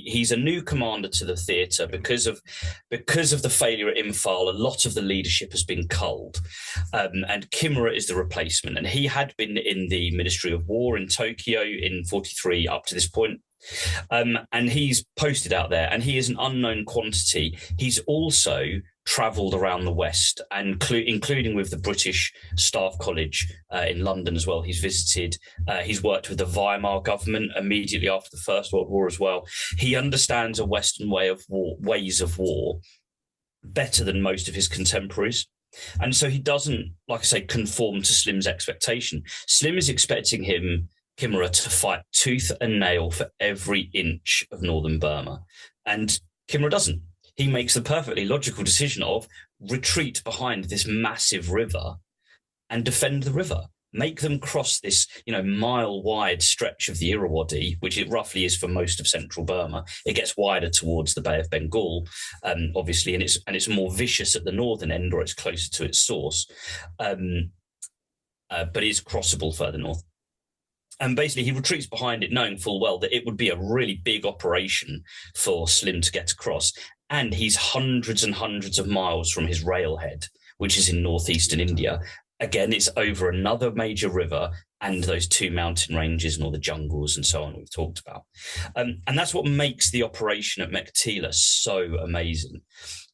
He's a new commander to the theatre because of the failure at Imphal. A lot of the leadership has been culled, and Kimura is the replacement. And he had been in the Ministry of War in Tokyo in 43 up to this point. And he's posted out there, and he is an unknown quantity. He's also travelled around the West, and including with the British Staff College in London as well. He's visited, he's worked with the Weimar government immediately after the First World War as well. He understands a Western ways of war better than most of his contemporaries. And so he doesn't, like I say, conform to Slim's expectation. Slim is expecting Kimura to fight tooth and nail for every inch of northern Burma. And Kimura doesn't. He makes the perfectly logical decision of retreat behind this massive river and defend the river. Make them cross this, mile-wide stretch of the Irrawaddy, which it roughly is for most of central Burma. It gets wider towards the Bay of Bengal, obviously, and it's more vicious at the northern end, or it's closer to its source, but it's crossable further north. And basically, he retreats behind it, knowing full well that it would be a really big operation for Slim to get across. And he's hundreds and hundreds of miles from his railhead, which is in northeastern India. Again, it's over another major river and those two mountain ranges and all the jungles and so on we've talked about. And that's what makes the operation at Meiktila so amazing.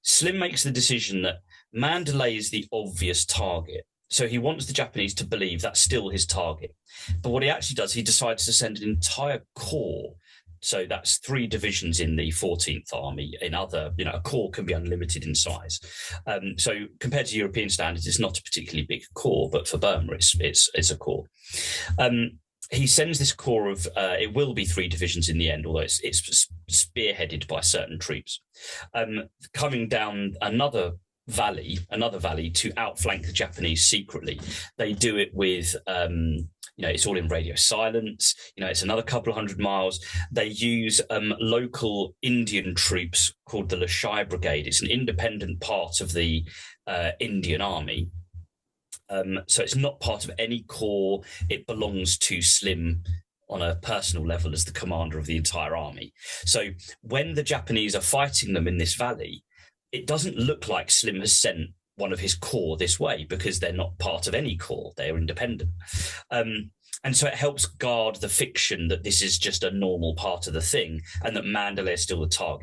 Slim makes the decision that Mandalay is the obvious target. So he wants the Japanese to believe that's still his target. But what he actually does, he decides to send an entire corps. So that's 3 divisions in the 14th Army. In other, a corps can be unlimited in size. So compared to European standards, it's not a particularly big corps, but for Burma, it's a corps. He sends this corps of, it will be 3 divisions in the end, although it's spearheaded by certain troops, coming down another valley to outflank the Japanese secretly. They do it with, it's all in radio silence. It's another couple of 100 miles. They use local Indian troops called the Lashai Brigade. It's an independent part of the Indian Army. So it's not part of any corps. It belongs to Slim on a personal level as the commander of the entire army. So when the Japanese are fighting them in this valley, it doesn't look like Slim has sent one of his corps this way because they're not part of any corps. They're independent. And so it helps guard the fiction that this is just a normal part of the thing and that Mandalay is still the target.